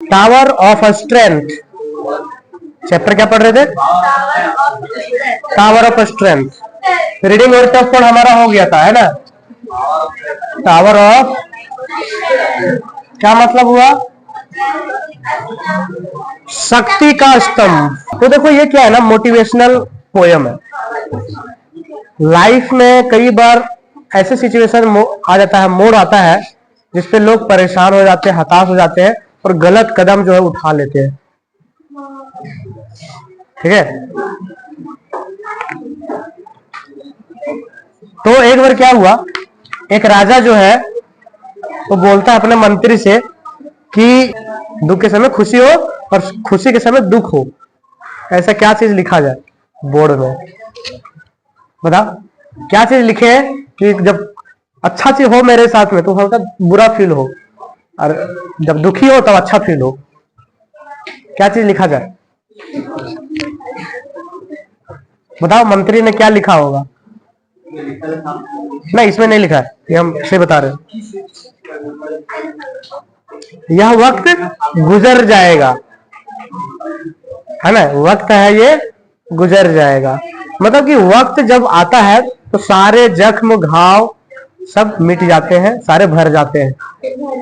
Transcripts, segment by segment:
Tower of strength. Chapter क्या पढ़ रहे थे? Tower of strength. रीडिंग और टफ पढ़ हमारा हो गया था, है ना? टावर ऑफ, क्या मतलब हुआ? शक्ति का स्तंभ। तो देखो ये क्या है ना, मोटिवेशनल पोयम है। लाइफ में कई बार ऐसे सिचुएशन आ जाता है, मोड़ आता है जिसपे लोग परेशान हो जाते हैं, हताश हो जाते हैं और गलत कदम जो है उठा लेते हैं। ठीक है, तो एक बार क्या हुआ, एक राजा जो है वो बोलता है अपने मंत्री से कि दुख के समय खुशी हो और खुशी के समय दुख हो, ऐसा क्या चीज लिखा जाए बोर्ड में? बता, क्या चीज लिखे कि जब अच्छा चीज हो मेरे साथ में तो हल्का बुरा फील हो, और जब दुखी हो तब अच्छा फील हो। क्या चीज लिखा जाए? बताओ, मंत्री ने क्या लिखा होगा? नहीं, इसमें नहीं लिखा है, ये हम से बता रहे हैं। यह वक्त गुजर जाएगा, है ना? वक्त है ये गुजर जाएगा, मतलब कि वक्त जब आता है तो सारे जख्म घाव सब मिट जाते हैं, सारे भर जाते हैं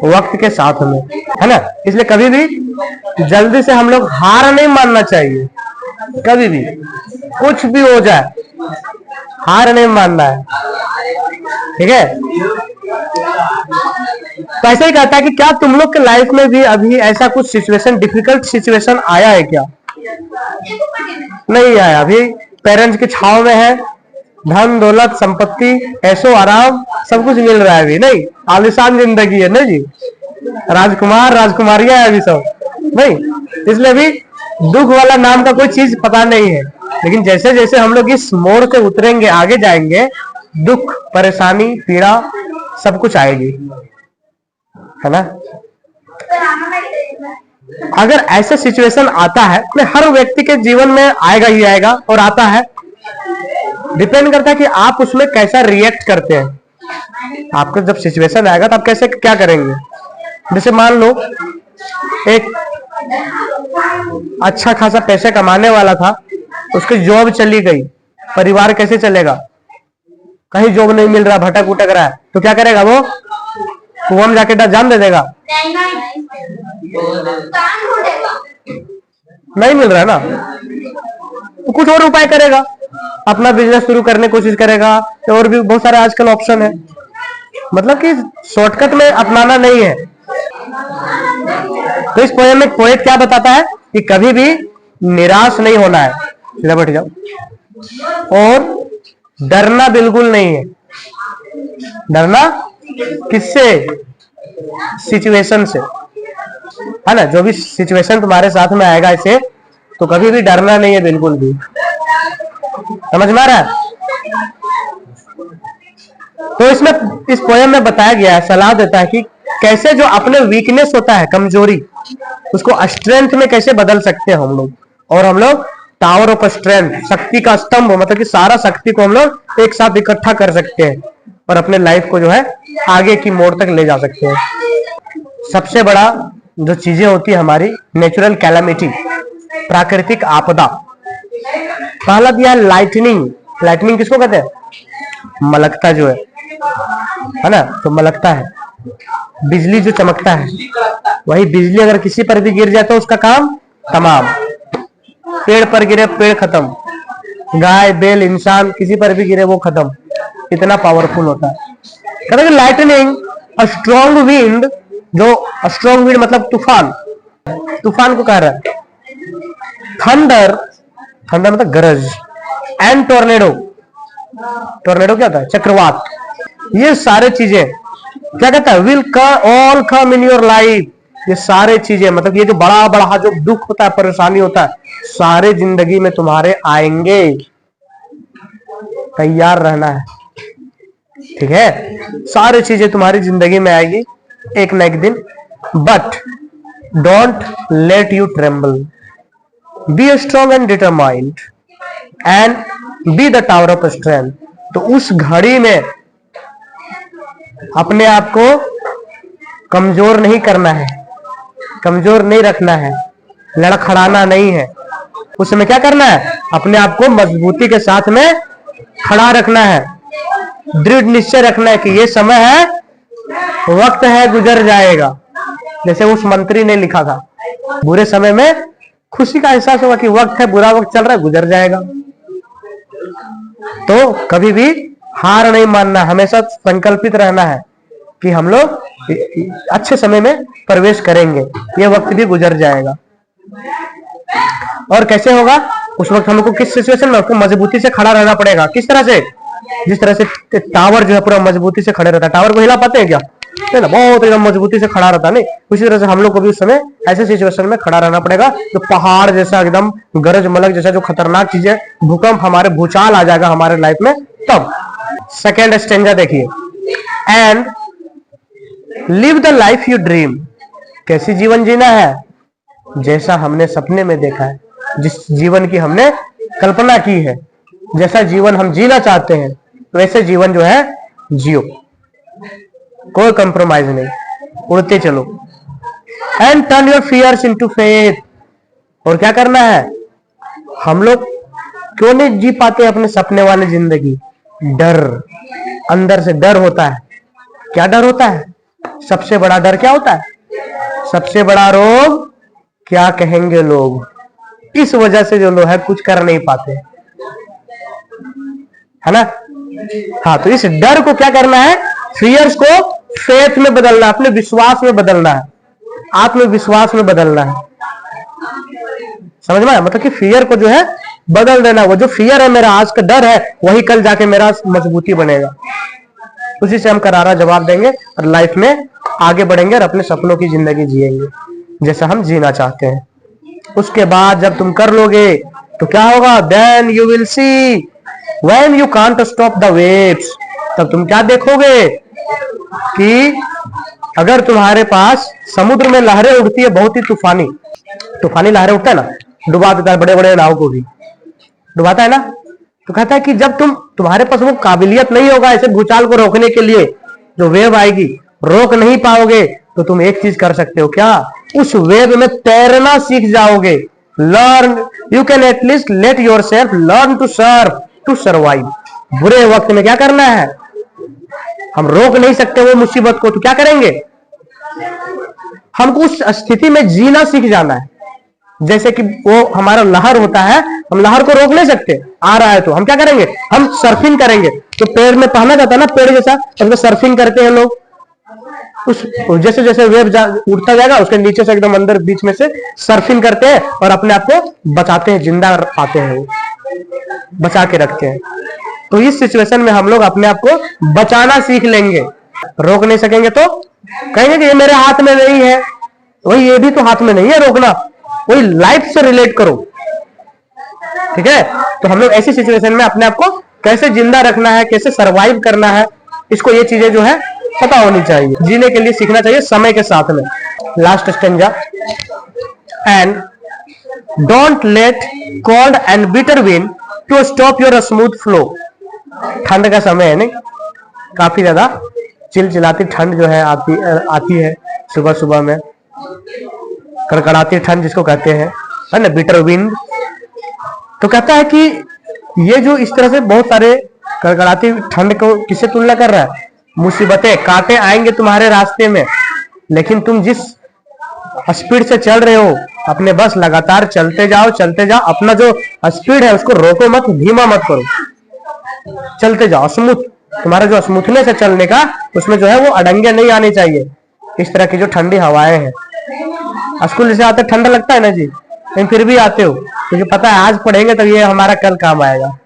वक्त के साथ में, है ना? इसलिए कभी भी जल्दी से हम लोग हार नहीं मानना चाहिए। कभी भी कुछ भी हो जाए हार नहीं मानना है, ठीक है? तो ऐसा ही कहता है कि क्या तुम लोग के लाइफ में भी अभी ऐसा कुछ सिचुएशन, डिफिकल्ट सिचुएशन आया है क्या? नहीं आया। अभी पेरेंट्स की छाव में है, धन दौलत संपत्ति ऐशो आराम सब कुछ मिल रहा है, अभी नहीं, आलिशान जिंदगी है ना जी, राजकुमार राजकुमारियां है अभी सब, नहीं। इसलिए अभी दुख वाला नाम का कोई चीज पता नहीं है। लेकिन जैसे जैसे हम लोग इस मोड़ से उतरेंगे, आगे जाएंगे, दुख परेशानी पीड़ा सब कुछ आएगी, है ना? अगर ऐसा सिचुएशन आता है, हर व्यक्ति के जीवन में आएगा ही आएगा और आता है, डिपेंड करता है कि आप उसमें कैसा रिएक्ट करते हैं। आपको जब सिचुएशन आएगा तो आप कैसे क्या करेंगे? जैसे मान लो एक अच्छा खासा पैसे कमाने वाला था, उसकी जॉब चली गई, परिवार कैसे चलेगा? कहीं जॉब नहीं मिल रहा, भटक उटक रहा है, तो क्या करेगा वो? कुआं में जाके जान दे देगा? नहीं मिल रहा है ना, तो कुछ और उपाय करेगा, अपना बिजनेस शुरू करने की कोशिश करेगा, और भी बहुत सारे आजकल ऑप्शन है। मतलब कि शॉर्टकट में अपनाना नहीं है। तो इस पोएम में पोएट क्या बताता है कि कभी भी निराश नहीं होना है, सीधा बैठ जाओ, और डरना बिल्कुल नहीं है। डरना किससे? सिचुएशन से, है ना? जो भी सिचुएशन तुम्हारे साथ में आएगा इसे, तो कभी भी डरना नहीं है बिल्कुल भी। समझ में आ रहा है? तो इसमें इस पोएम में बताया गया है, सलाह देता है कि कैसे जो अपने वीकनेस होता है, कमजोरी, उसको स्ट्रेंथ में कैसे बदल सकते हैं हम लोग। और हम लोग टावर ऑफ स्ट्रेंथ, शक्ति का स्तंभ, मतलब कि सारा शक्ति को हम लोग एक साथ इकट्ठा कर सकते हैं और अपने लाइफ को जो है आगे की मोड़ तक ले जा सकते हैं। सबसे बड़ा जो चीजें होती है हमारी, नेचुरल कैलामिटी, प्राकृतिक आपदा। पहला दिया लाइटनिंग। लाइटनिंग किसको कहते हैं? मलकता जो है ना? तो मलकता है, बिजली जो चमकता है, वही बिजली अगर किसी पर भी गिर जाए तो उसका काम तमाम। पेड़ पर गिरे पेड़ खत्म, गाय बैल इंसान किसी पर भी गिरे वो खत्म, इतना पावरफुल होता है। कहते हैं लाइटनिंग अ स्ट्रॉन्ग विंड, जो स्ट्रॉन्ग विंड मतलब तूफान, तूफान को कह रहा है। थंडर, थंडर मतलब गरज, एंड टोर्नेडो, टोर्नेडो क्या होता है? चक्रवात। ये सारे चीजें क्या कहता है? Will all come in your life. ये सारे चीजें मतलब ये जो बड़ा बड़ा जो दुख होता है, परेशानी होता है, सारे जिंदगी में तुम्हारे आएंगे, तैयार रहना है, ठीक है? सारी चीजें तुम्हारी जिंदगी में आएगी एक न एक दिन। But don't let you tremble, be strong and determined and be the tower of strength. तो उस घड़ी में अपने आप को कमजोर नहीं करना है, कमजोर नहीं रखना है, लड़खड़ाना नहीं है। उस समय क्या करना है, अपने आप को मजबूती के साथ में खड़ा रखना है, दृढ़ निश्चय रखना है कि ये समय है, वक्त है, गुजर जाएगा। जैसे उस मंत्री ने लिखा था, बुरे समय में खुशी का एहसास होगा कि वक्त है, बुरा वक्त चल रहा है, गुजर जाएगा। तो कभी भी हार नहीं मानना, हमेशा संकल्पित रहना है कि हम लोग अच्छे समय में प्रवेश करेंगे, ये वक्त भी गुजर जाएगा। और कैसे होगा, उस वक्त हमको किस सिचुएशन में, उसको मजबूती से खड़ा रहना पड़ेगा। किस तरह से, जिस तरह से टावर जो है पूरा मजबूती से खड़े रहता है, टावर को हिला पाते हैं क्या, नहीं ना, बहुत एकदम मजबूती से खड़ा रहता नहीं। उसी तरह से हम लोग को भी उस समय ऐसे सिचुएशन में खड़ा रहना पड़ेगा, जो पहाड़ जैसा एकदम गरज मलक जैसा जो खतरनाक चीजें, भूकंप, हमारे भूचाल आ जाएगा हमारे लाइफ में। तब सेकेंड स्टेंजा देखिए, and live the life you dream. कैसी जीवन जीना है, जैसा हमने सपने में देखा है, जिस जीवन की हमने कल्पना की है, जैसा जीवन हम जीना चाहते हैं, वैसे जीवन जो है जियो, कोई कंप्रोमाइज नहीं, उड़ते चलो। And turn your fears into faith. और क्या करना है, हम लोग क्यों नहीं जी पाते अपने सपने वाली जिंदगी, डर, अंदर से डर होता है। क्या डर होता है, सबसे बड़ा डर क्या होता है, सबसे बड़ा रोग क्या कहेंगे लोग, इस वजह से जो लोग है कुछ कर नहीं पाते, है ना। हाँ, तो इस डर को क्या करना है, फियर्स को फेथ में बदलना, अपने विश्वास में बदलना है, आत्मविश्वास में बदलना है। समझ में, मतलब कि फियर को जो है बदल देना। वो जो फियर है मेरा, आज का डर है, वही कल जाके मेरा मजबूती बनेगा। उसी से हम करारा जवाब देंगे और लाइफ में आगे बढ़ेंगे और अपने सपनों की जिंदगी जिएंगे जैसा हम जीना चाहते हैं। उसके बाद जब तुम कर लोगे तो क्या होगा, then you will see when you can't stop the waves. तब तुम क्या देखोगे कि अगर तुम्हारे पास समुद्र में लहरें उठती है, बहुत ही तूफानी लहरें उठता है ना, डुबा देता है, बड़े बड़े नाव को भी डुबाता है ना। तो कहता है कि जब तुम्हारे पास वो काबिलियत नहीं होगा ऐसे भूचाल को रोकने के लिए, जो वेव आएगी रोक नहीं पाओगे, तो तुम एक चीज कर सकते हो, क्या, उस वेव में तैरना सीख जाओगे। Learn, you can at least let yourself learn to serve to survive. बुरे वक्त में क्या करना है, हम रोक नहीं सकते वो मुसीबत को, तो क्या करेंगे, हमको उस स्थिति में जीना सीख जाना है। जैसे कि वो हमारा लहर होता है, हम लहर को रोक नहीं सकते, आ रहा है तो हम क्या करेंगे, हम सर्फिंग करेंगे। तो पेड़ में पहना जाता है ना, पेड़ जैसा, तो सर्फिंग करते हैं लोग। उस जैसे जैसे वेव उठता जाएगा, उसके नीचे से एकदम अंदर बीच में से सर्फिंग करते हैं और अपने आप को बचाते हैं, जिंदा पाते हैं, वो बचा के रखते हैं। तो इस सिचुएशन में हम लोग अपने आप को बचाना सीख लेंगे। रोक नहीं सकेंगे तो कहेंगे कि ये मेरे हाथ में नहीं है, वही ये भी तो हाथ में नहीं है रोकना, वही लाइफ से रिलेट करो, ठीक है। तो हम लोग ऐसी सिचुएशन में अपने आप को कैसे जिंदा रखना है, कैसे सरवाइव करना है, इसको ये चीजें जो है पता होनी चाहिए, जीने के लिए सीखना चाहिए समय के साथ में। Last stanza, and don't let cold and bitter wind to stop your smooth flow. ठंड का समय है नहीं, काफी ज्यादा चिलचिलाती ठंड जो है आती है सुबह सुबह में, कड़कड़ाती ठंड जिसको कहते हैं, है ना, बिटर विंड। तो कहता है कि ये जो इस तरह से बहुत सारे कड़कड़ाती ठंड को किससे तुलना कर रहा है, मुसीबतें, कांटे आएंगे तुम्हारे रास्ते में, लेकिन तुम जिस स्पीड से चल रहे हो, अपने बस लगातार चलते जाओ, अपना जो स्पीड है उसको रोको मत, धीमा मत करो, चलते जाओ। स्मूथ, तुम्हारा जो स्मूथनेस है चलने का, उसमें जो है वो अड़ंगे नहीं आने चाहिए। इस तरह की जो ठंडी हवाएं हैं, स्कूल जैसे आते ठंडा लगता है ना जी, लेकिन फिर भी आते हो क्योंकि पता है आज पढ़ेंगे तब ये हमारा कल काम आएगा।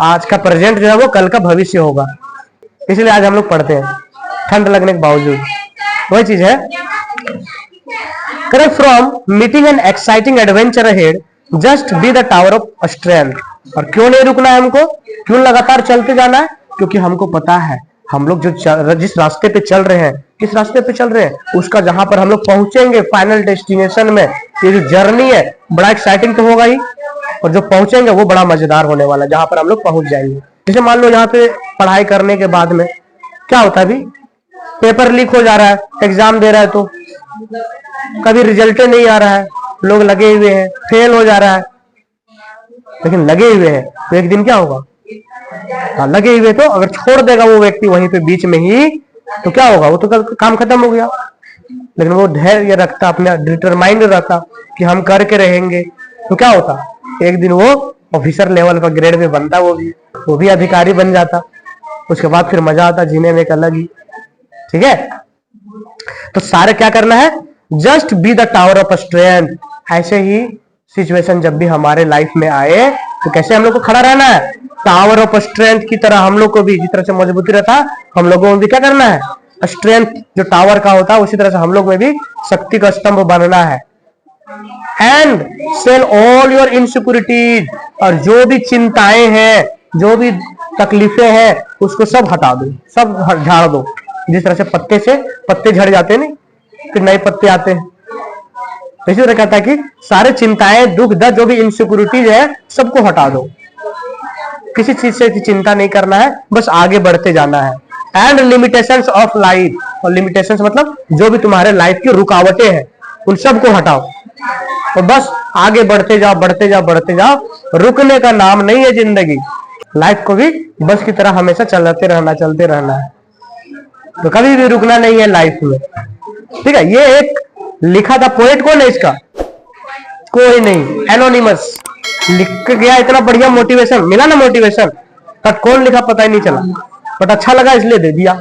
आज का प्रेजेंट जो है वो कल का भविष्य होगा, इसलिए आज हम लोग पढ़ते हैं ठंड लगने के बावजूद। वही चीज है, correct, from meeting an exciting adventure ahead, just be the tower of strength. और क्यों नहीं रुकना है हमको, क्यों लगातार चलते जाना है, क्योंकि हमको पता है हम लोग जो जिस रास्ते पे चल रहे हैं, किस रास्ते पे चल रहे हैं, उसका जहां पर हम लोग पहुंचेंगे फाइनल डेस्टिनेशन में, ये जो जर्नी है बड़ा एक्साइटिंग तो होगा ही, और जो पहुंचेंगे वो बड़ा मजेदार होने वाला है, जहां पर हम लोग पहुंच जाएंगे। जैसे मान लो यहाँ पे पढ़ाई करने के बाद में क्या होता है, अभी पेपर लीक हो जा रहा है, एग्जाम दे रहा है, तो कभी रिजल्ट नहीं आ रहा है, लोग लगे हुए हैं, फेल हो जा रहा है, लेकिन लगे हुए हैं तो एक दिन क्या होगा? हाँ, लगे हुए तो अगर छोड़ देगा वो व्यक्ति वहीं पे बीच में ही तो क्या होगा? वो तो काम खत्म हो गया। लेकिन वो धैर्य रखता, अपने डिटरमाइंड रहता कि हम करके रहेंगे, तो क्या होता? एक दिन वो ऑफिसर लेवल का ग्रेड में बनता, वो भी अधिकारी बन जाता। उसके बाद फिर मजा आता जीने में एक अलग ही। ठीक है, तो सारे क्या करना है? Just be the tower of strength. ऐसे ही सिचुएशन जब भी हमारे लाइफ में आए तो कैसे हम लोग को खड़ा रहना है? टावर ऑफ स्ट्रेंथ की तरह हम लोग को भी, जिस तरह से मजबूती रहता है हम लोगों में भी क्या करना है? स्ट्रेंथ जो टावर का होता है उसी तरह से हम लोग में भी शक्ति का स्तंभ बनना है। And sell all your insecurities, और जो भी चिंताएं हैं, जो भी तकलीफें हैं, उसको सब हटा दो, सब झाड़ दो। जिस तरह से पत्ते झड़ जाते हैं नहीं, फिर नए पत्ते आते हैं, इसी तरह कहता है कि सारे चिंताएं, दुख दर्द, जो भी इनसिक्योरिटीज है, सबको हटा दो। किसी चीज से चिंता नहीं करना है, बस आगे बढ़ते जाना है। एंड लिमिटेशंस ऑफ लाइफ, और लिमिटेशंस मतलब जो भी तुम्हारे लाइफ की रुकावटें हैं उन सबको हटाओ और बस आगे बढ़ते जाओ, बढ़ते जाओ, बढ़ते जाओ। रुकने का नाम नहीं है जिंदगी। लाइफ को भी बस की तरह हमेशा चलते रहना है, तो कभी भी रुकना नहीं है लाइफ में। ठीक है, ये एक लिखा था, पोएट कौन है इसका? कोई नहीं, एनोनिमस लिख के गया। इतना बढ़िया मोटिवेशन मिला ना, मोटिवेशन, बट कौन लिखा पता ही नहीं चला, बट अच्छा लगा इसलिए दे दिया।